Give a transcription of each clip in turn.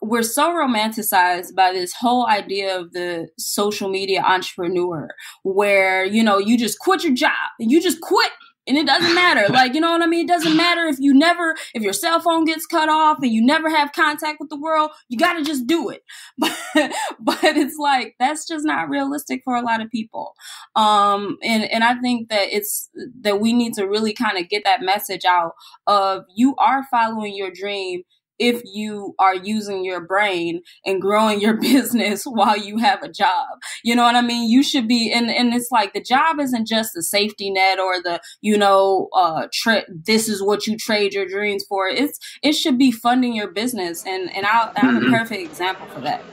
we're so romanticized by this whole idea of the social media entrepreneur where, you just quit your job and you just quit and it doesn't matter. Like, you know what I mean? It doesn't matter if your cell phone gets cut off and you never have contact with the world, you got to just do it. But it's like, that's just not realistic for a lot of people. And I think that we need to really kind of get that message out of you are following your dream if you are using your brain and growing your business while you have a job. You know what I mean? You should be, and it's like the job isn't just the safety net or the, this is what you trade your dreams for. It should be funding your business. And I'm a perfect example for that.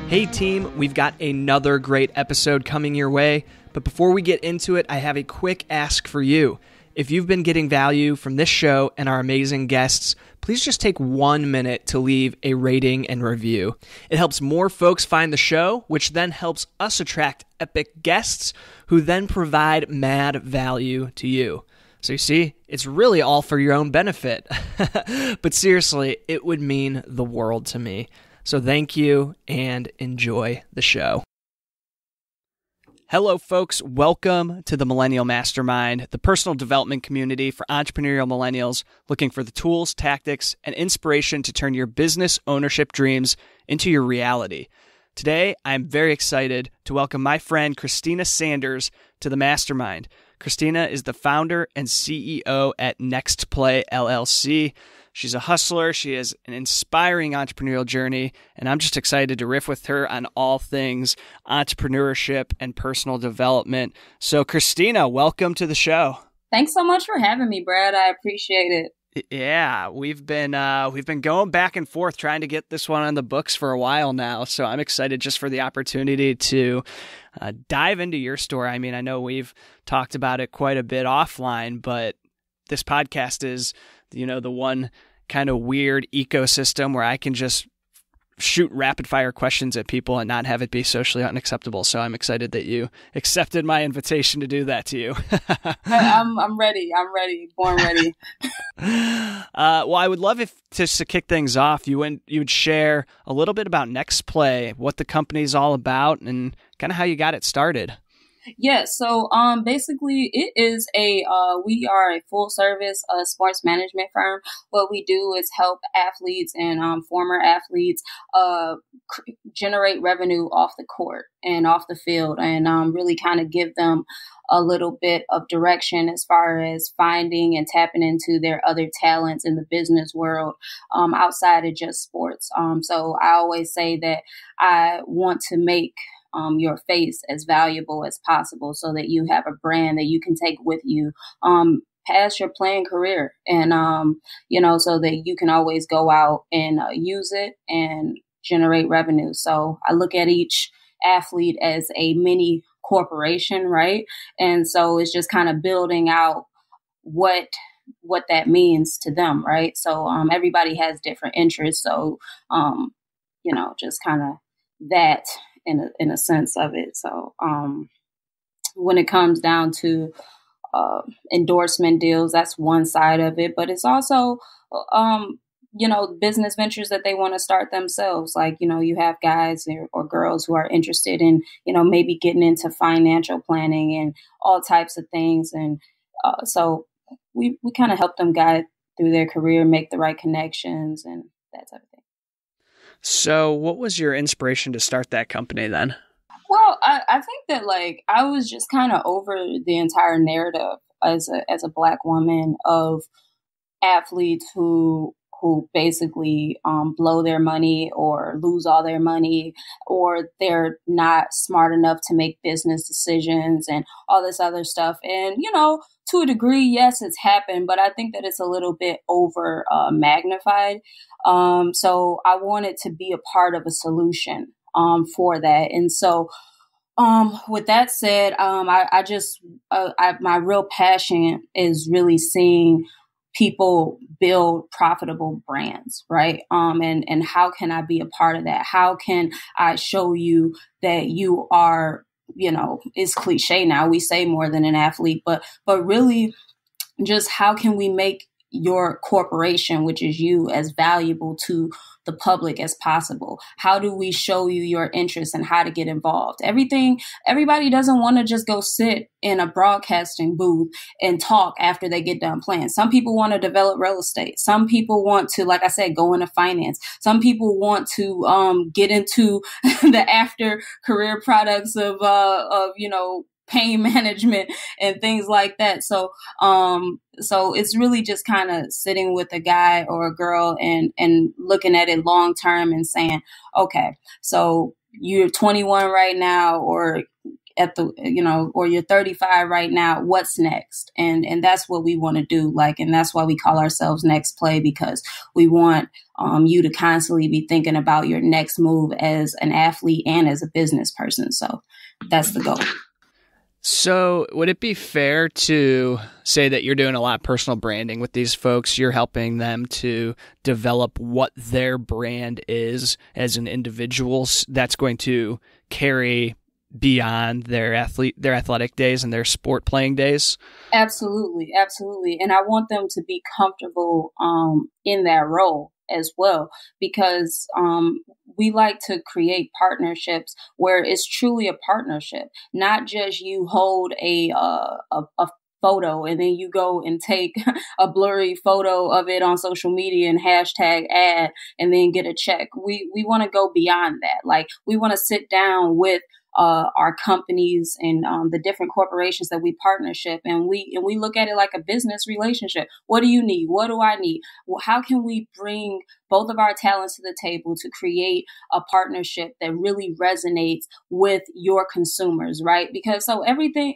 Hey team, we've got another great episode coming your way, but before we get into it, I have a quick ask for you. If you've been getting value from this show and our amazing guests, please just take 1 minute to leave a rating and review. It helps more folks find the show, which then helps us attract epic guests who then provide mad value to you. So you see, it's really all for your own benefit. But seriously, it would mean the world to me. So thank you and enjoy the show. Hello, folks. Welcome to the Millennial Mastermind, the personal development community for entrepreneurial millennials looking for the tools, tactics, and inspiration to turn your business ownership dreams into your reality. Today, I'm very excited to welcome my friend Christina Sanders to the Mastermind. Christina is the founder and CEO at Next Play LLC. She's a hustler. She has an inspiring entrepreneurial journey, and I'm just excited to riff with her on all things entrepreneurship and personal development. So, Christina, welcome to the show. Thanks so much for having me, Brad. I appreciate it. Yeah, we've been going back and forth trying to get this one on the books for a while now. So I'm excited just for the opportunity to dive into your story. I mean, I know we've talked about it quite a bit offline, but this podcast is, the one kind of weird ecosystem where I can just shoot rapid fire questions at people and not have it be socially unacceptable. So I'm excited that you accepted my invitation to do that to you. I'm ready. Born ready. Well, I would love if just to kick things off, you would share a little bit about Next Play, what the company's all about, and kind of how you got it started. Yeah, so basically it is we are a full service sports management firm. What we do is help athletes and former athletes generate revenue off the court and off the field, and really kind of give them a little bit of direction as far as finding and tapping into their other talents in the business world outside of just sports. So I always say that I want to make your face as valuable as possible so that you have a brand that you can take with you past your playing career, and so that you can always go out and use it and generate revenue. So I look at each athlete as a mini corporation, right? And so it's just kind of building out what that means to them, right? So everybody has different interests, so just kind of that in a sense of it. So when it comes down to endorsement deals, that's one side of it, but it's also business ventures that they want to start themselves. Like, you have guys or girls who are interested in, maybe getting into financial planning and all types of things. And so we kind of help them guide through their career, make the right connections and that type of thing. So what was your inspiration to start that company then? Well, I think that I was just kind of over the entire narrative as a Black woman of athletes who basically blow their money or lose all their money, or they're not smart enough to make business decisions and all this other stuff. And, to a degree, yes, it's happened, but I think that it's a little bit over magnified. So I wanted to be a part of a solution for that. And so with that said, my real passion is really seeing people build profitable brands, right? And how can I be a part of that? How can I show you that you are, it's cliche now, we say more than an athlete, but really just how can we make your corporation, which is you, as valuable to the public as possible? How do we show you your interests and how to get involved? Everybody doesn't want to just go sit in a broadcasting booth and talk after they get done playing. Some people want to develop real estate. Some people want to, like I said, go into finance. Some people want to get into the after career products of pain management and things like that. So it's really just kind of sitting with a guy or a girl and looking at it long term and saying, okay, so you're 21 right now, or or you're 35 right now. What's next? And that's what we want to do. And that's why we call ourselves Next Play, because we want you to constantly be thinking about your next move as an athlete and as a business person. So that's the goal. So would it be fair to say that you're doing a lot of personal branding with these folks? You're helping them to develop what their brand is as an individual that's going to carry beyond their athletic days and their sport playing days? Absolutely. Absolutely. And I want them to be comfortable in that role as well, because we like to create partnerships where it's truly a partnership, not just you hold a photo and then you go and take a blurry photo of it on social media and hashtag ad and then get a check. We want to go beyond that. We want to sit down with our companies and the different corporations that we partnership, and we look at it like a business relationship. What do you need? What do I need? Well, how can we bring both of our talents to the table to create a partnership that really resonates with your consumers, right? Because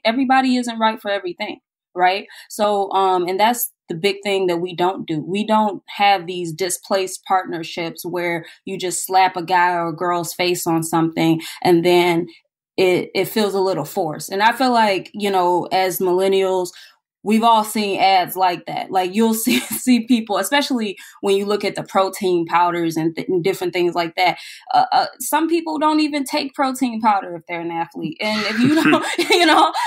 everybody isn't right for everything, right? So, and that's the big thing that we don't do. We don't have these displaced partnerships where you just slap a guy or a girl's face on something and then it feels a little forced. And I feel like, as millennials, we've all seen ads like that. You'll see people, especially when you look at the protein powders and different things like that. Some people don't even take protein powder if they're an athlete. And if you don't,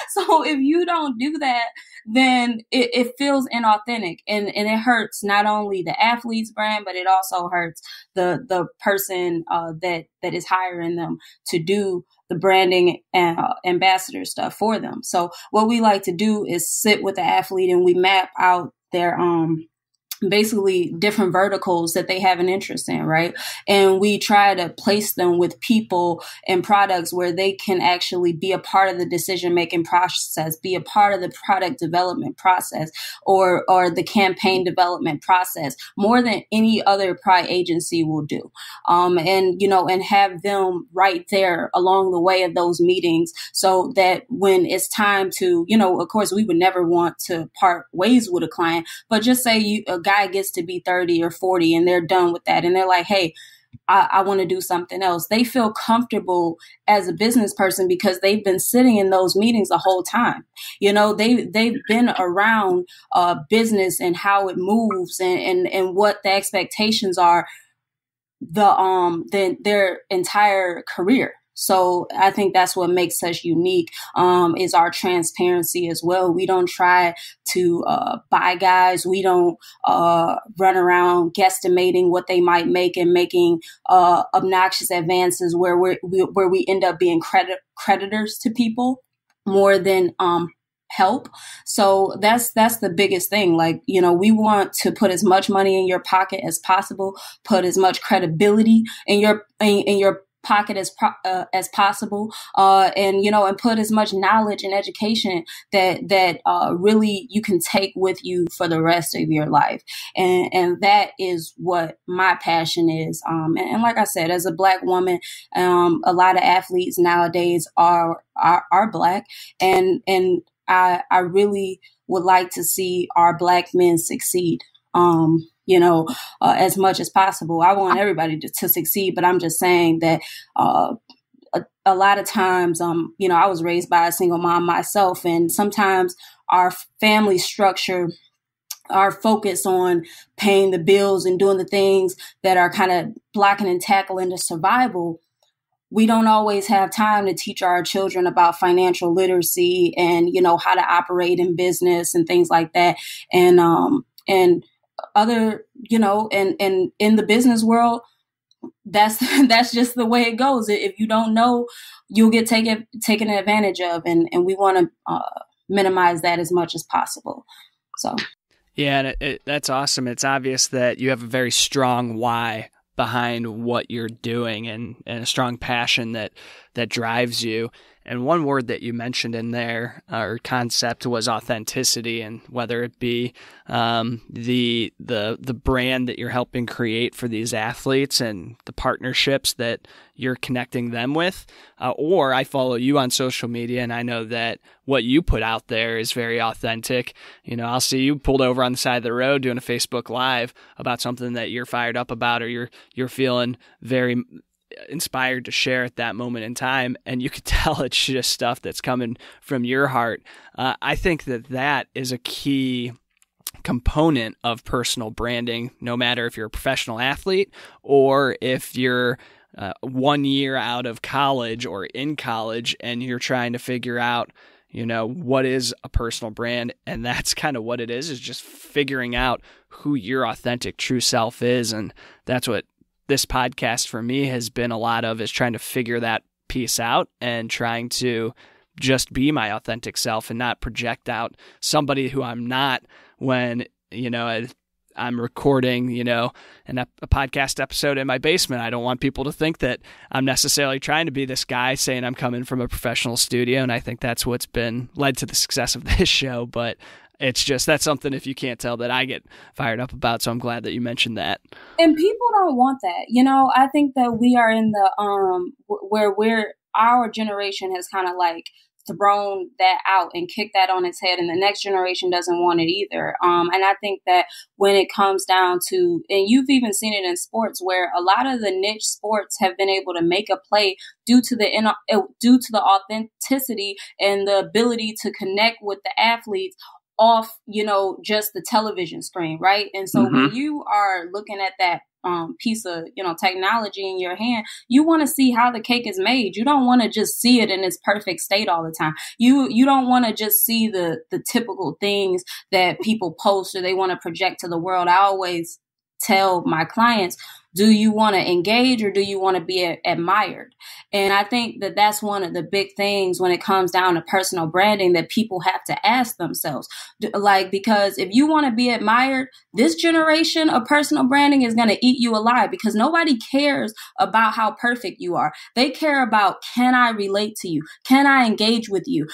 so if you don't do that, then it feels inauthentic and it hurts not only the athlete's brand, but it also hurts the person that is hiring them to do the branding and ambassador stuff for them. So what we like to do is sit with the athlete and we map out their basically different verticals that they have an interest in, right? And we try to place them with people and products where they can actually be a part of the decision-making process, be a part of the product development process or the campaign development process more than any other probably agency will do. And have them right there along the way of those meetings so that when it's time to, of course, we would never want to part ways with a client, but just say a guy gets to be 30 or 40 and they're done with that. And they're like, hey, I want to do something else. They feel comfortable as a business person because they've been sitting in those meetings the whole time. They've been around business and how it moves and what the expectations are their entire career. So I think that's what makes us unique, is our transparency as well. We don't try to buy guys. We don't run around guesstimating what they might make and making obnoxious advances where we end up being creditors to people more than help. So that's the biggest thing. We want to put as much money in your pocket as possible, put as much credibility in your pocket as possible, and put as much knowledge and education that really you can take with you for the rest of your life, and that is what my passion is. And like I said, as a Black woman, a lot of athletes nowadays are Black, and I really would like to see our Black men succeed. As much as possible. I want everybody to succeed, but I'm just saying that a lot of times, I was raised by a single mom myself, and sometimes our family structure our focus on paying the bills and doing the things that are kind of blocking and tackling the survival, we don't always have time to teach our children about financial literacy and, how to operate in business and things like that. And other, and in the business world, that's just the way it goes. If you don't know, you'll get taken advantage of. And we want to minimize that as much as possible. So. Yeah, and that's awesome. It's obvious that you have a very strong why behind what you're doing and a strong passion that drives you. And one word that you mentioned in there, or concept, was authenticity, and whether it be the brand that you're helping create for these athletes and the partnerships that you're connecting them with, or I follow you on social media and I know that what you put out there is very authentic. I'll see you pulled over on the side of the road doing a Facebook Live about something that you're fired up about, or you're feeling very inspired to share at that moment in time, and you could tell it's just stuff that's coming from your heart. I think that is a key component of personal branding, no matter if you're a professional athlete or if you're 1 year out of college or in college and you're trying to figure out, what is a personal brand. And that's kind of what it is just figuring out who your authentic true self is. And that's what this podcast for me has been a lot of, is trying to figure that piece out and trying to just be my authentic self and not project out somebody who I'm not when, I'm recording, a podcast episode in my basement. I don't want people to think that I'm necessarily trying to be this guy saying I'm coming from a professional studio. And I think that's what's been led to the success of this show. But it's just, that's something, if you can't tell, that I get fired up about. So I'm glad that you mentioned that. And people don't want that. I think that we are in the, where our generation has kind of like thrown that out and kicked that on its head, and the next generation doesn't want it either. And I think that when it comes down to, and you've even seen it in sports, where a lot of the niche sports have been able to make a play due to the authenticity and the ability to connect with the athletes off, just the television screen, right? And so when you are looking at that piece of, technology in your hand, you want to see how the cake is made. You don't want to just see it in its perfect state all the time. You don't want to just see the typical things that people post or they want to project to the world. I always tell my clients, do you want to engage or do you want to be admired? And I think that that's one of the big things when it comes down to personal branding that people have to ask themselves. Because if you want to be admired, this generation of personal branding is going to eat you alive, because nobody cares about how perfect you are. They care about, can I relate to you? Can I engage with you?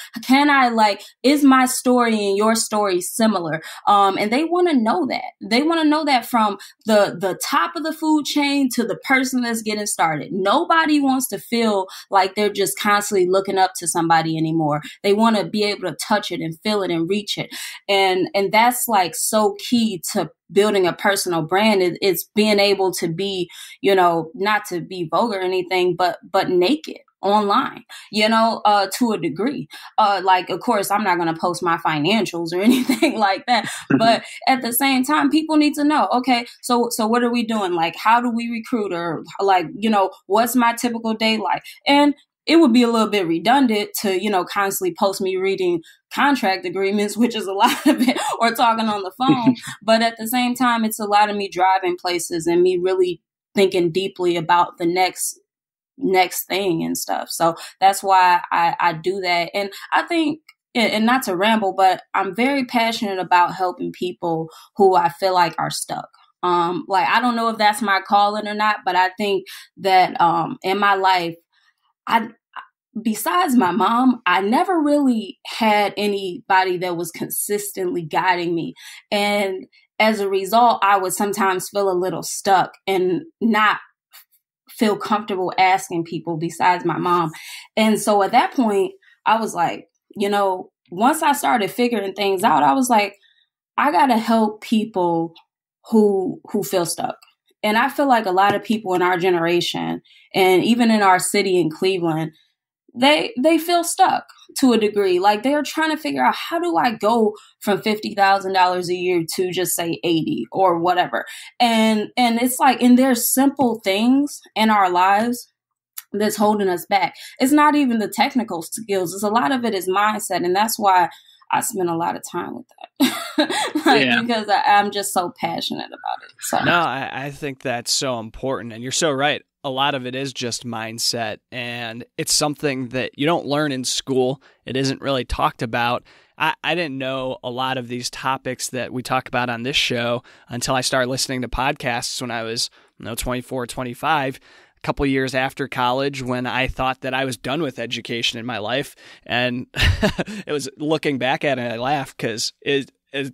Is my story and your story similar? And they want to know that. They want to know that from the top of the food chain to the person that's getting started. Nobody wants to feel like they're just constantly looking up to somebody anymore. They want to be able to touch it and feel it and reach it. And that's like so key to building a personal brand. It's being able to be, not to be vulgar or anything, but naked online, to a degree. Of course, I'm not going to post my financials or anything like that. But at the same time, people need to know, okay, so what are we doing? Like, how do we recruit? Or what's my typical day like? And it would be a little bit redundant to, constantly post me reading contract agreements, which is a lot of it, or talking on the phone. But at the same time, it's a lot of me driving places and me really thinking deeply about the next thing and stuff. So that's why I do that. And I think, and not to ramble, but I'm very passionate about helping people who I feel like are stuck. I don't know if that's my calling or not, but I think that in my life, besides my mom, I never really had anybody that was consistently guiding me. And as a result, I would sometimes feel a little stuck and not feel comfortable asking people besides my mom. And so at that point, I was like, once I started figuring things out, I was like, I got to help people who feel stuck. And I feel like a lot of people in our generation, and even in our city in Cleveland, they feel stuck to a degree. Like they're trying to figure out, how do I go from $50,000 a year to just say 80 or whatever. And it's like, and there's simple things in our lives that's holding us back. It's not even the technical skills. It's a lot of it is mindset. And that's why I spend a lot of time with that. Because I'm just so passionate about it. So no, I think that's so important. And you're so right. A lot of it is just mindset, and it's something that you don't learn in school. It isn't really talked about. I didn't know a lot of these topics that we talk about on this show until I started listening to podcasts when I was 24, 25, a couple years after college, when I thought that I was done with education in my life. And it was, looking back at it, I laugh because it is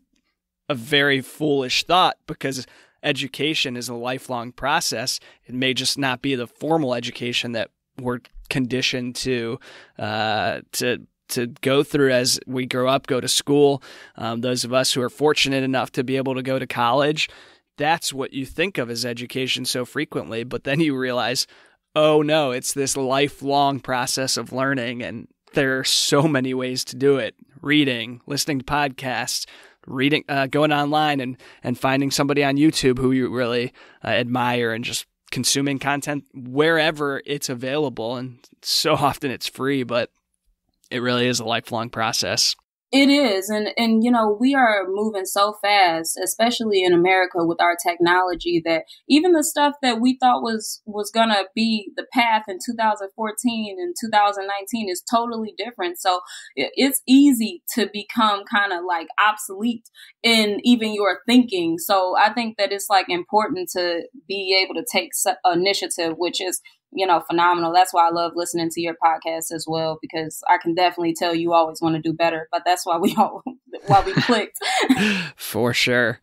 a very foolish thought, because education is a lifelong process. It may just not be the formal education that we're conditioned to go through as we grow up, go to school. Those of us who are fortunate enough to be able to go to college, that's what you think of as education so frequently. But then you realize, oh no, it's this lifelong process of learning, and there are so many ways to do it. Reading, listening to podcasts, reading, going online and finding somebody on YouTube who you really admire, and just consuming content wherever it's available. And so often it's free, but it really is a lifelong process. It is. And, you know, we are moving so fast, especially in America with our technology, that even the stuff that we thought was going to be the path in 2014 and 2019 is totally different. So it's easy to become kind of like obsolete in even your thinking. So I think that it's like important to be able to take initiative, which is, you know, phenomenal. That's why I love listening to your podcast as well, because I can definitely tell you always want to do better. But that's why we clicked. For sure.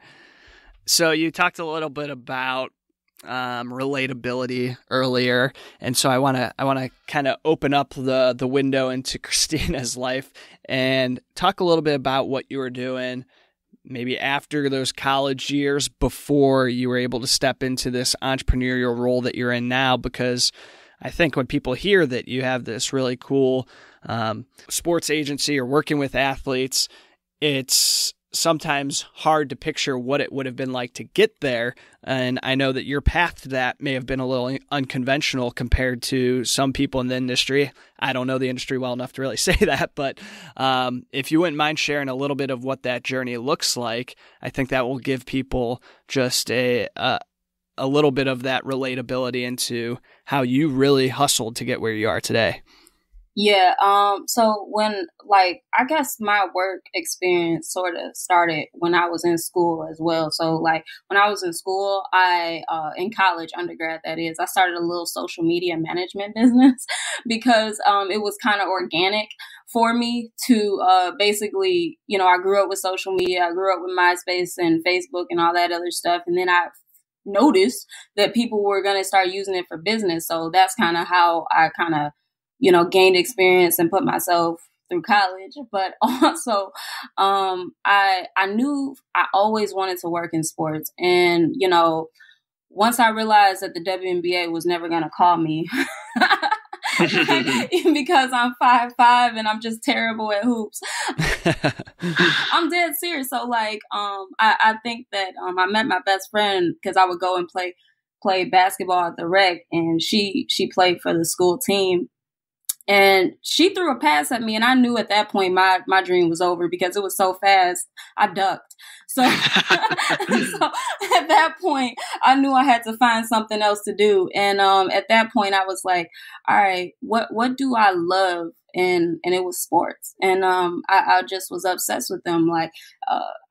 So you talked a little bit about relatability earlier, and so I want to kind of open up the window into Christina's life and talk a little bit about what you were doing maybe after those college years, before you were able to step into this entrepreneurial role that you're in now. Because I think when people hear that you have this really cool sports agency or working with athletes, it's sometimes hard to picture what it would have been like to get there. And I know that your path to that may have been a little unconventional compared to some people in the industry. I don't know the industry well enough to really say that, but if you wouldn't mind sharing a little bit of what that journey looks like, I think that will give people just a little bit of that relatability into how you really hustled to get where you are today. Yeah. So when, like, I guess my work experience sort of started when I was in school as well. So like when I was in school, in college, undergrad, that is, I started a little social media management business because, it was kind of organic for me to, basically, you know, I grew up with social media. I grew up with MySpace and Facebook and all that other stuff. And then I noticed that people were going to start using it for business. So that's kind of how I kind of, you know, gained experience and put myself through college. But also, I knew I always wanted to work in sports. And, you know, once I realized that the WNBA was never going to call me because I'm 5'5" and I'm just terrible at hoops. I'm dead serious. So like, I think that, I met my best friend because I would go and play basketball at the rec, and she played for the school team. And she threw a pass at me, and I knew at that point my dream was over because it was so fast. I ducked. So, so at that point, I knew I had to find something else to do. And at that point, I was like, all right, what do I love? And it was sports. And I just was obsessed with them. Like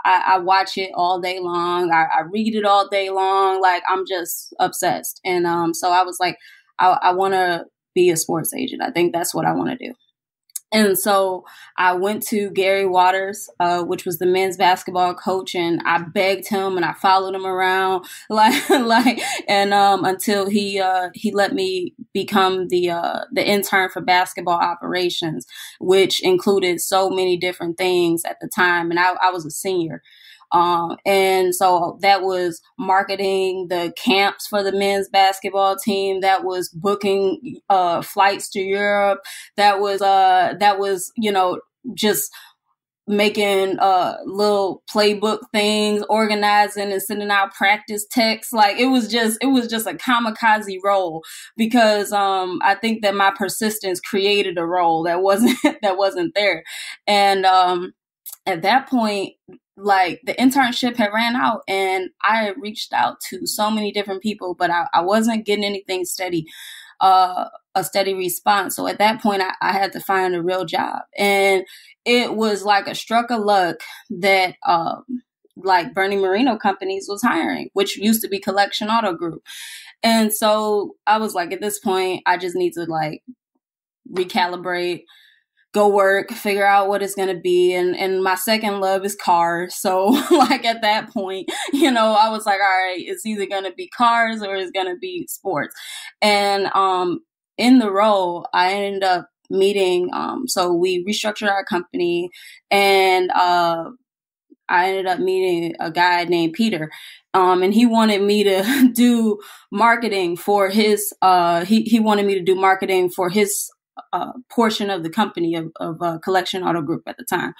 I watch it all day long. I read it all day long. Like I'm just obsessed. And so I was like, I want to be a sports agent. I think that's what I want to do. And so I went to Gary Waters, which was the men's basketball coach, and I begged him and I followed him around until he let me become the intern for basketball operations, which included so many different things at the time. And I was a senior. And so that was marketing the camps for the men's basketball team. That was booking flights to Europe. That was, just making little playbook things, organizing and sending out practice texts. Like it was just a kamikaze role, because I think that my persistence created a role that wasn't there. And at that point, like the internship had ran out, and I had reached out to so many different people, but I wasn't getting anything steady, a steady response. So at that point, I had to find a real job. And it was like a stroke of luck that like Bernie Marino Companies was hiring, which used to be Collection Auto Group. And so I was like, at this point, I just need to like recalibrate, go work, figure out what it's going to be. And my second love is cars. So like at that point, I was like, all right, it's either going to be cars or it's going to be sports. And in the role, I ended up meeting, so we restructured our company, and I ended up meeting a guy named Peter. And he wanted me to do marketing for his, he wanted me to do marketing for his portion of the company of Collection Auto Group at the time.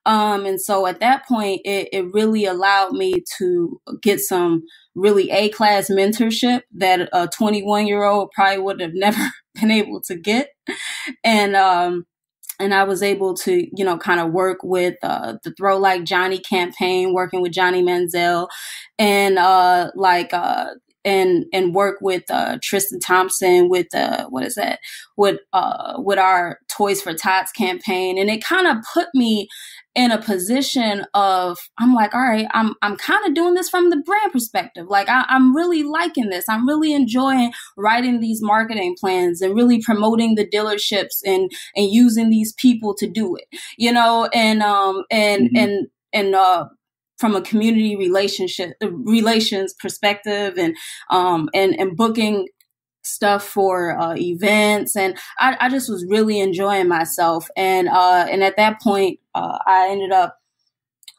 And so at that point, it really allowed me to get some really A-class mentorship that a 21-year-old probably would have never been able to get. And I was able to, kind of work with the Throw Like Johnny campaign, working with Johnny Manziel, and and work with Tristan Thompson with with our Toys for Tots campaign. And it kind of put me in a position of, I'm like, all right, I'm kind of doing this from the brand perspective. Like I'm really liking this. I'm really enjoying writing these marketing plans and really promoting the dealerships and using these people to do it, and from a community relations perspective, and booking stuff for events, and I just was really enjoying myself. And at that point, I ended up,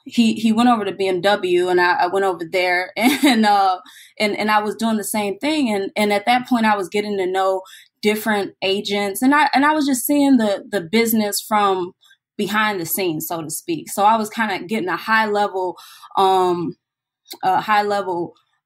he went over to BMW, and I went over there, and I was doing the same thing. And at that point, I was getting to know different agents, and I was just seeing the business from behind the scenes, so to speak. So I was kind of getting a high level of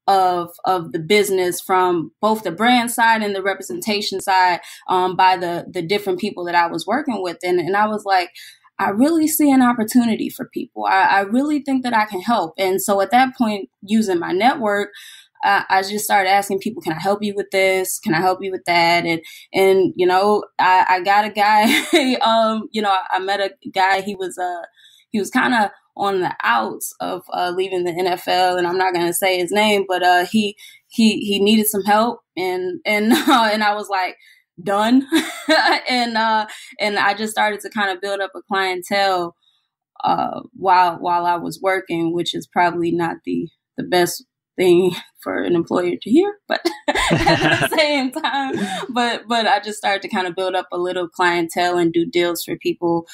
the business from both the brand side and the representation side, by the different people that I was working with. And I was like, I really see an opportunity for people. I really think that I can help. And so at that point, using my network, I just started asking people, can I help you with this? Can I help you with that? And I got a guy, I met a guy, he was kind of on the outs of leaving the NFL, and I'm not going to say his name, but he needed some help, and I was like, done. And I just started to kind of build up a clientele while I was working, which is probably not the best thing for an employer to hear, but at the same time, but I just started to kind of build up a little clientele and do deals for people.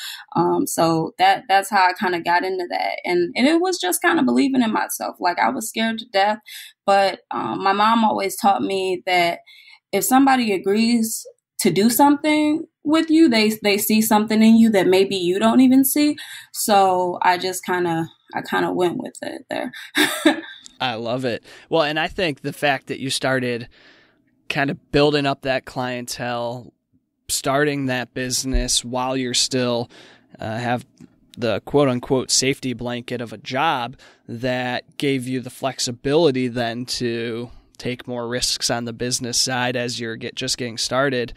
So that's how I kind of got into that. And it was just kind of believing in myself. Like I was scared to death, but my mom always taught me that if somebody agrees to do something with you, they see something in you that maybe you don't even see. So I kind of went with it there. I love it. Well, and I think the fact that you started kind of building up that clientele, starting that business while you're still have the quote unquote safety blanket of a job that gave you the flexibility then to take more risks on the business side as you're just getting started.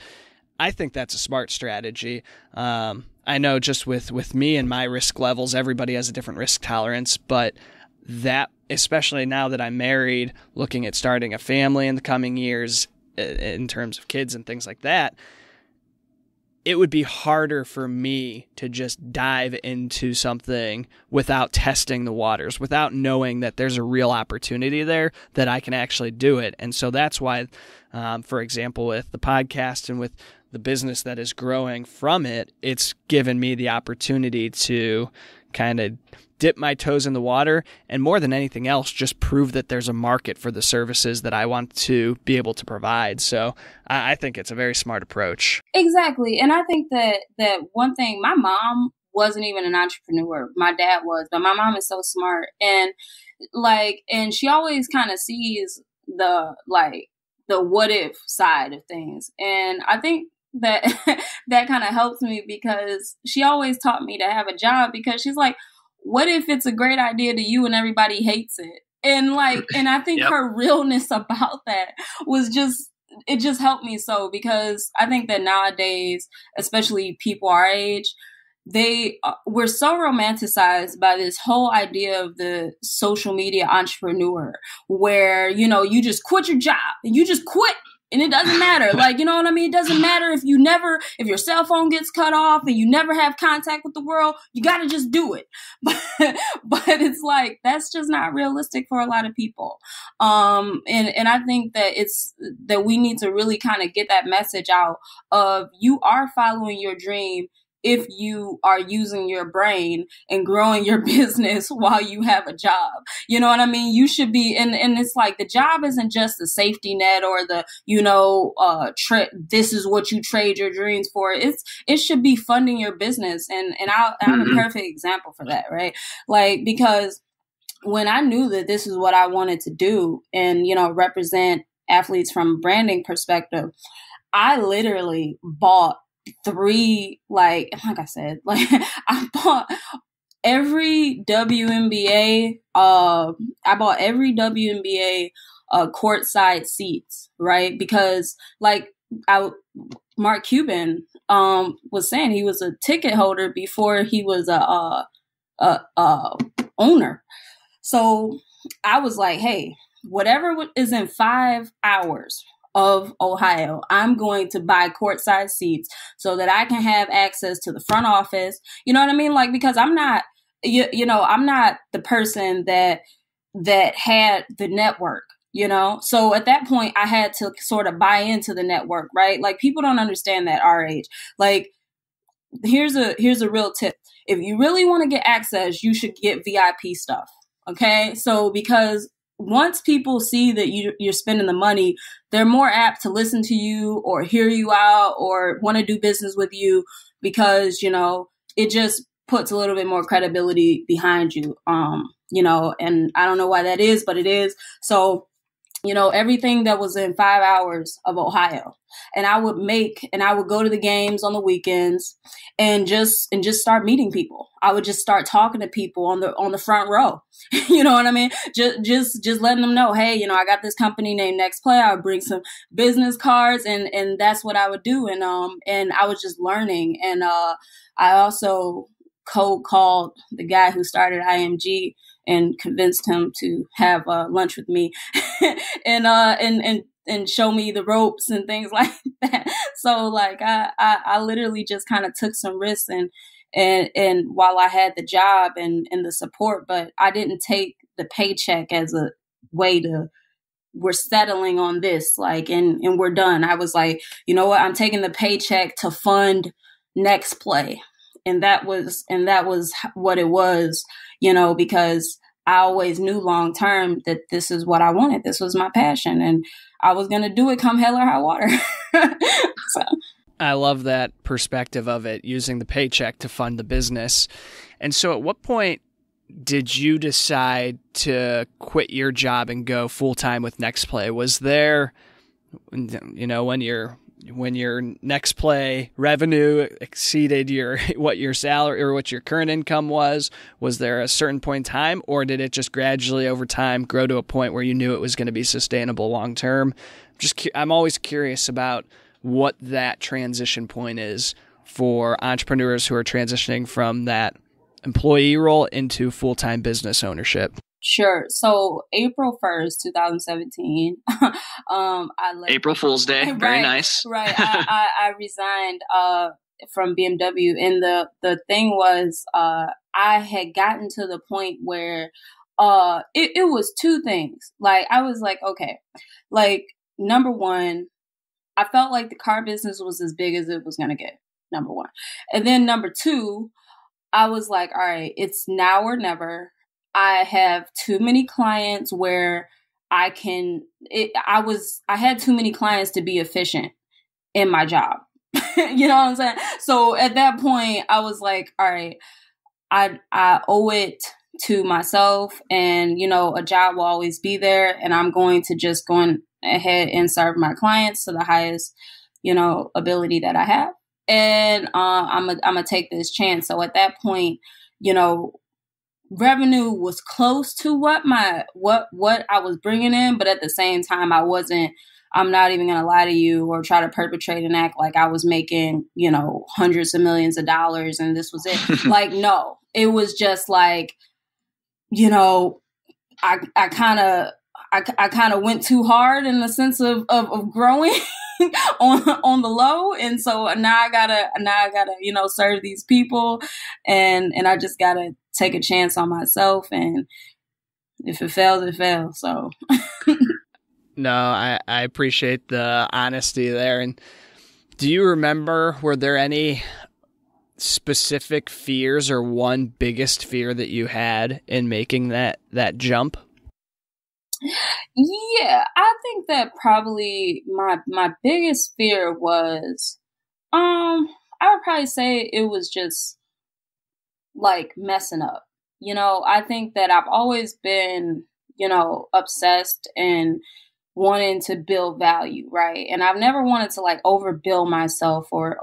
I think that's a smart strategy. I know just with me and my risk levels, everybody has a different risk tolerance, but that, especially now that I'm married, looking at starting a family in the coming years in terms of kids and things like that, it would be harder for me to just dive into something without testing the waters, without knowing that there's a real opportunity there, that I can actually do it. And so that's why, for example, with the podcast and with the business that is growing from it, it's given me the opportunity to kind of dip my toes in the water, and more than anything else, just prove that there's a market for the services that I want to be able to provide. So I think it's a very smart approach. Exactly. And I think that one thing, my mom wasn't even an entrepreneur. My dad was, but my mom is so smart. And she always kind of sees the what if side of things. And I think that that kind of helps me, because she always taught me to have a job, because she's like, what if it's a great idea to you and everybody hates it? And I think Yep. her realness about that was it just helped me so, because I think that nowadays, especially people our age, we're so romanticized by this whole idea of the social media entrepreneur, where, you just quit your job and you just quit. And it doesn't matter. You know what I mean? It doesn't matter if your cell phone gets cut off and you never have contact with the world, you got to just do it. But it's that's just not realistic for a lot of people. And I think that we need to really kind of get that message out of, you are following your dream if you are using your brain and growing your business while you have a job. You know what I mean? You should be, and it's the job isn't just the safety net or the, this is what you trade your dreams for. It should be funding your business. And I'm a perfect example for that, right? Because when I knew that this is what I wanted to do and, represent athletes from a branding perspective, I literally bought I bought every WNBA, courtside seats, right? Because Mark Cuban, was saying he was a ticket holder before he was a owner. So I was like, hey, whatever is in 5 hours of Ohio, I'm going to buy courtside seats so that I can have access to the front office. You know what I mean? Because I'm not, I'm not the person that had the network, So at that point, I had to sort of buy into the network, right? People don't understand that our age. Here's a real tip. If you really want to get access, you should get VIP stuff. Okay. So because once people see that you're spending the money, they're more apt to listen to you or hear you out or want to do business with you, because, it just puts a little bit more credibility behind you. And I don't know why that is, but it is. So, everything that was in 5 hours of Ohio, and I would go to the games on the weekends and just start meeting people. I would just start talking to people on the front row. You know what I mean? Just letting them know, hey, I got this company named Next Play. I would bring some business cards, and that's what I would do. And I was just learning. And I also cold called the guy who started IMG and convinced him to have lunch with me and show me the ropes and things like that. So I literally just kind of took some risks and while I had the job and the support, but I didn't take the paycheck as a way to, we're settling on this, and we're done. I was like, you know what? I'm taking the paycheck to fund Next Play. And that was what it was, because I always knew long term that this is what I wanted. This was my passion, and I was going to do it come hell or high water. So. I love that perspective of it, using the paycheck to fund the business. And so at what point did you decide to quit your job and go full-time with Next Play? Was there, when your Next Play revenue exceeded what your salary or what your current income was there a certain point in time, or did it just gradually over time grow to a point where you knew it was going to be sustainable long term? I'm always curious about what that transition point is for entrepreneurs who are transitioning from that employee role into full-time business ownership. Sure. So April 1st, 2017, I left. April Fool's Day. Very nice. Right. I resigned from BMW. And the thing was, I had gotten to the point where it was two things. I was like, okay, number one, I felt like the car business was as big as it was going to get, number one. And then number two, I was like, all right, it's now or never. I have too many clients where I had too many clients to be efficient in my job. You know what I'm saying? So at that point, I was like, all right, I owe it to myself, and, you know, a job will always be there, and I'm going to just go ahead and serve my clients to the highest, you know, ability that I have. And I'm gonna take this chance. So at that point, you know, revenue was close to what I was bringing in, but at the same time, I'm not even going to lie to you or try to perpetrate and act like I was making, you know, hundreds of millions of dollars and this was it. Like, no, it was just like, you know, I kind of went too hard in the sense of growing on the low. And so now I gotta, you know, serve these people, and I just gotta take a chance on myself. And if it fails, it fails. So. No, I appreciate the honesty there. And do you remember, were there any specific fears or one biggest fear that you had in making that jump? Yeah, I think that probably my biggest fear was, I would probably say it was just like messing up. You know, I think that I've always been, you know, obsessed and wanting to build value, right? And I've never wanted to like overbill myself or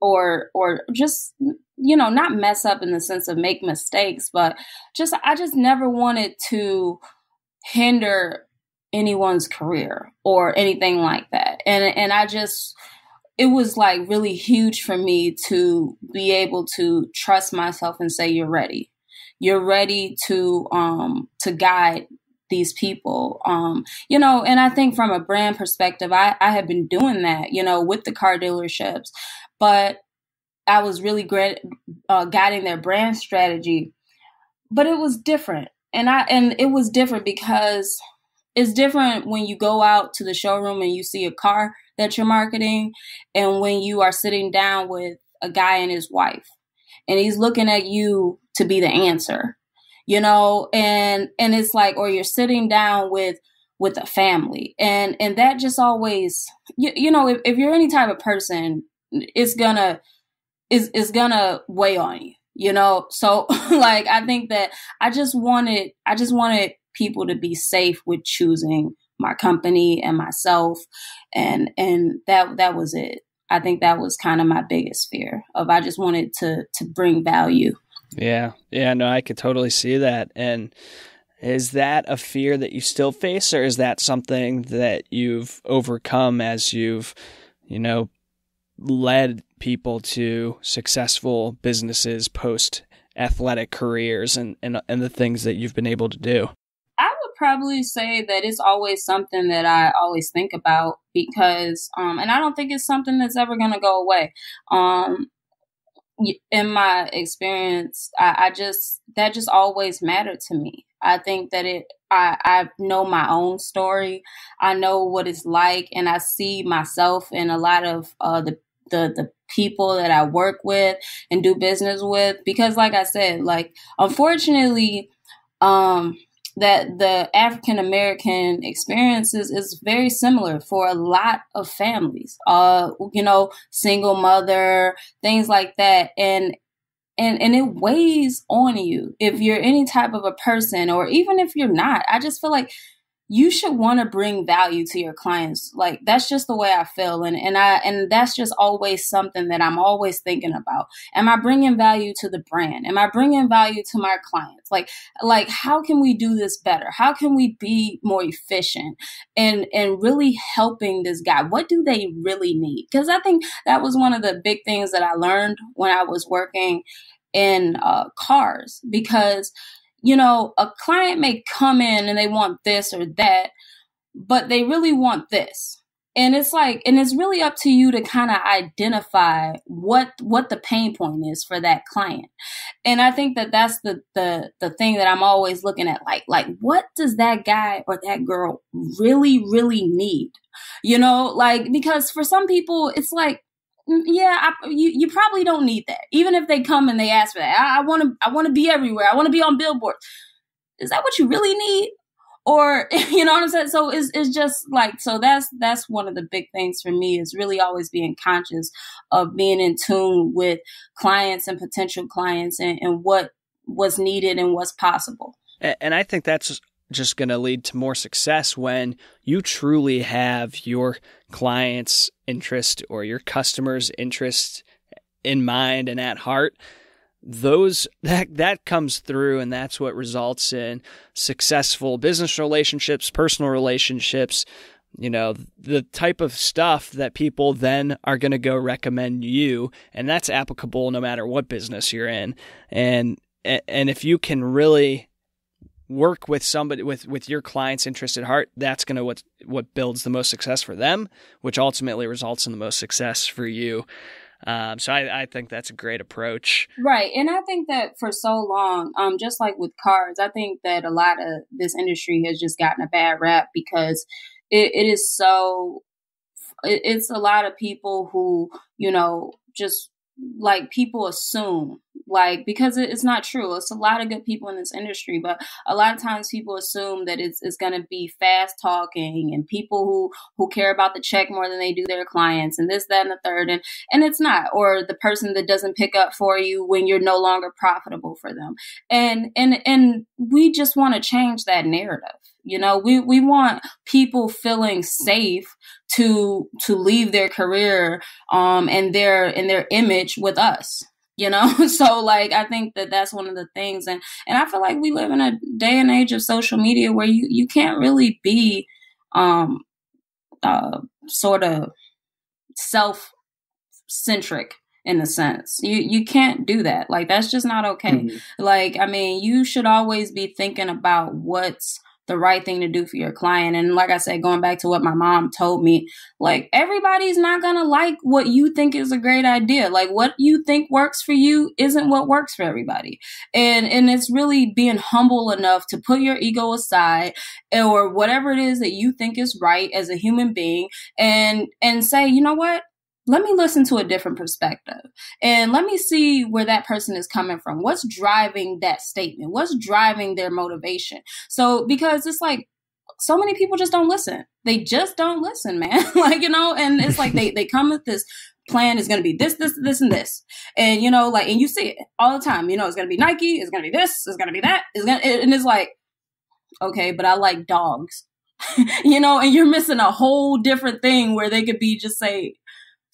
or just, you know, not mess up in the sense of make mistakes, but I just never wanted to hinder anyone's career or anything like that. And it was like really huge for me to be able to trust myself and say, you're ready. You're ready to guide these people, you know. And I think from a brand perspective, I have been doing that, you know, with the car dealerships, but I was really great guiding their brand strategy. But it was different, and it was different because it's different when you go out to the showroom and you see a car that you're marketing, and when you are sitting down with a guy and his wife, and he's looking at you to be the answer. You know, and it's like, or you're sitting down with a family, and that just always, you know, if you're any type of person, it's gonna weigh on you, you know. So like, I think that I just wanted people to be safe with choosing my company and myself, and that was it. I think that was kind of my biggest fear of, I just wanted to bring value. Yeah. No, I could totally see that. And is that a fear that you still face, or is that something that you've overcome as you've, you know, led people to successful businesses, post athletic careers, and the things that you've been able to do? I would probably say that it's always something that I always think about, because, and I don't think it's something that's ever going to go away. In my experience, that just always mattered to me. I think that I know my own story. I know what it's like, and I see myself in a lot of the people that I work with and do business with, because like I said, like, unfortunately, that the African American experiences is very similar for a lot of families, you know, single mother, things like that. And it weighs on you if you're any type of a person, or even if you're not. I just feel like you should want to bring value to your clients. Like, that's just the way I feel. And that's just always something that I'm always thinking about. Am I bringing value to the brand? Am I bringing value to my clients? Like how can we do this better? How can we be more efficient and really helping this guy? What do they really need? Because I think that was one of the big things that I learned when I was working in cars, because, you know, a client may come in and they want this or that, but they really want this. And it's like, and it's really up to you to kind of identify what the pain point is for that client. And I think that that's the thing that I'm always looking at, like what does that guy or that girl really, really need? You know, like, because for some people, it's like, Yeah, you probably don't need that. Even if they come and they ask for that, I want to be everywhere. I want to be on billboards. Is that what you really need? Or you know what I'm saying? So it's just like, so that's one of the big things for me, is really always being conscious of being in tune with clients and potential clients, and what was needed and what's possible. And I think that's just going to lead to more success when you truly have your client's interest or your customer's interest in mind and at heart. That comes through, and that's what results in successful business relationships, personal relationships, the type of stuff that people then are going to go recommend you, and that's applicable no matter what business you're in. And if you can really work with somebody with your client's interest at heart, that's going to what builds the most success for them, which ultimately results in the most success for you. So I think that's a great approach. Right. And I think that for so long, just like with cars, I think that a lot of this industry has just gotten a bad rap because it is so, it's a lot of people who, just like people assume, like, because it's not true. It's a lot of good people in this industry, but a lot of times people assume that it's going to be fast talking and people who care about the check more than they do their clients, and this, that, and the third. And it's not, or the person that doesn't pick up for you when you're no longer profitable for them. And we just want to change that narrative. We want people feeling safe to leave their career and their image with us. So like, I think that that's one of the things. And I feel like we live in a day and age of social media where you can't really be sort of self-centric in a sense. You can't do that. Like, that's just not okay. Mm-hmm. Like, I mean, you should always be thinking about what's the right thing to do for your client. And like I said, going back to what my mom told me, like, everybody's not going to like what you think is a great idea. Like, what you think works for you isn't what works for everybody. And it's really being humble enough to put your ego aside, or whatever it is that you think is right as a human being, and say, you know what? Let me listen to a different perspective, and let me see where that person is coming from. What's driving that statement? What's driving their motivation? So, because it's like, so many people just don't listen. They just don't listen, man. And it's like, they come with this plan is going to be this, and this. And, and you see it all the time, it's going to be Nike, it's going to be this, it's going to be that. And it's like, okay, but I like dogs, and you're missing a whole different thing where they could be just say,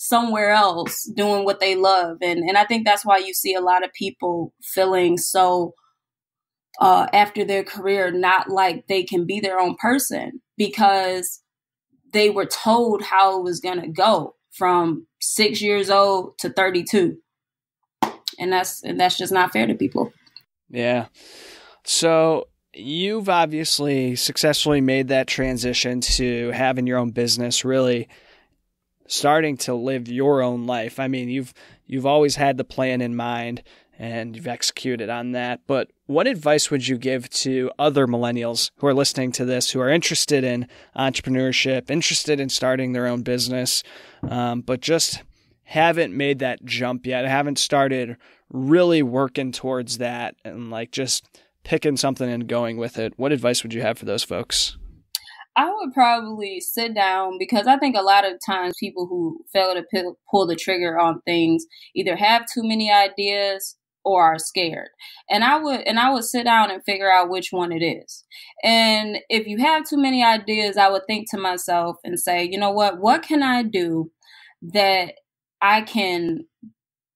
somewhere else doing what they love. And I think that's why you see a lot of people feeling so after their career, not like they can be their own person, because they were told how it was going to go from 6 years old to 32. And that's just not fair to people. Yeah. So you've obviously successfully made that transition to having your own business, really starting to live your own life. I mean, you've always had the plan in mind and you've executed on that. But what advice would you give to other millennials who are listening to this, who are interested in entrepreneurship, interested in starting their own business, but just haven't made that jump yet, haven't started really working towards that and like just picking something and going with it? What advice would you have for those folks? I would probably sit down, because I think a lot of times people who fail to pull the trigger on things either have too many ideas or are scared. And I would sit down and figure out which one it is. And if you have too many ideas, I would think to myself and say, you know what can I do that I can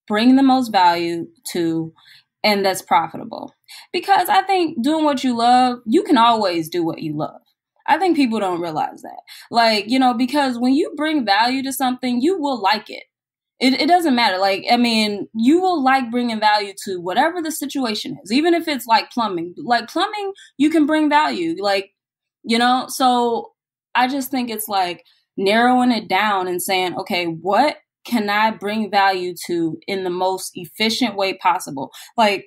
bring the most value to and that's profitable? Because I think doing what you love, you can always do what you love. I think people don't realize that. Like, because when you bring value to something, you will like it. It doesn't matter. Like, I mean, you will like bringing value to whatever the situation is, even if it's like plumbing. Like plumbing, you can bring value. Like, so I just think it's like narrowing it down and saying, okay, what can I bring value to in the most efficient way possible? Like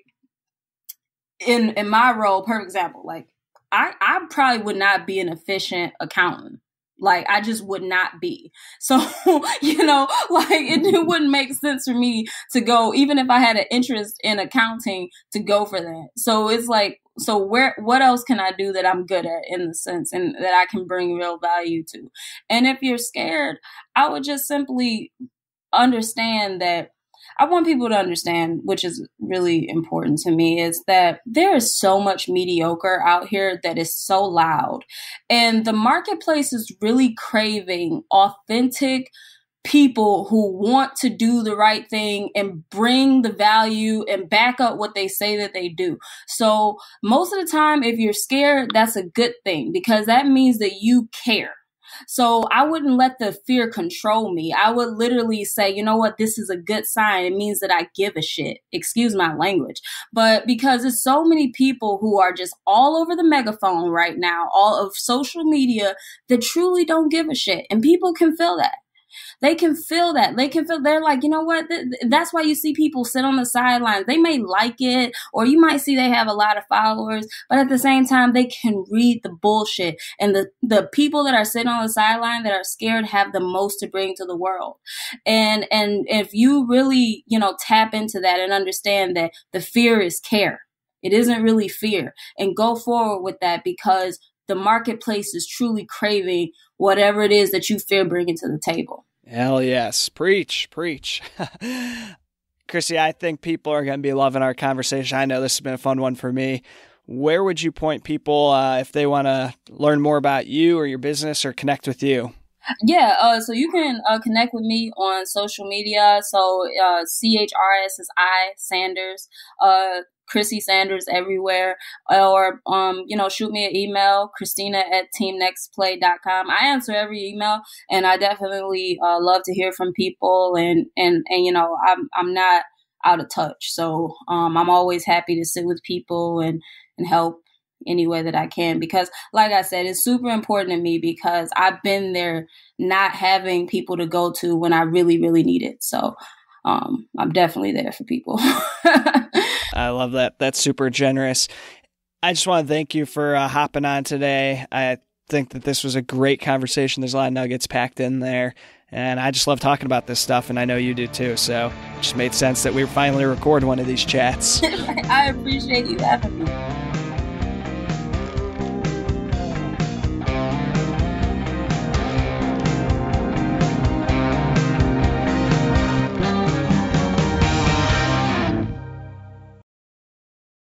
in my role, perfect example, like, I probably would not be an efficient accountant. Like, I just would not be. So, you know, like it wouldn't make sense for me to go, even if I had an interest in accounting, to go for that. So it's like, so what else can I do that I'm good at, in the sense, and that I can bring real value to? And if you're scared, I would just simply understand that, I want people to understand, which is really important to me, is that there is so much mediocre out here that is so loud. And the marketplace is really craving authentic people who want to do the right thing and bring the value and back up what they say that they do. So most of the time, if you're scared, that's a good thing, because that means that you care. So I wouldn't let the fear control me. I would literally say, you know what, this is a good sign. It means that I give a shit. Excuse my language. But because there's so many people who are just all over the megaphone right now, all of social media, that truly don't give a shit. And people can feel that. They can feel that. They're like, you know what? That's why you see people sit on the sidelines. They may like it, or you might see they have a lot of followers, but at the same time, they can read the bullshit. And the people that are sitting on the sideline that are scared have the most to bring to the world. And if you really, you know, tap into that and understand that the fear is care, it isn't really fear, and go forward with that, because the marketplace is truly craving whatever it is that you fear bringing to the table. Hell yes. Preach. Chrissy, I think people are going to be loving our conversation. I know this has been a fun one for me. Where would you point people if they want to learn more about you or your business or connect with you? Yeah, so you can connect with me on social media. So CHRS is I Sanders, Chrissy Sanders everywhere, or you know, shoot me an email, Christina@teamnextplay.com. I answer every email, and I definitely love to hear from people, and you know, I'm not out of touch, so I'm always happy to sit with people and help any way that I can, because like I said, it's super important to me, because I've been there not having people to go to when I really, really need it. So I'm definitely there for people. I love that. That's super generous. I just want to thank you for hopping on today. I think that this was a great conversation. There's a lot of nuggets packed in there, and I just love talking about this stuff, and I know you do too. So it just made sense that we finally record one of these chats. I appreciate you having me.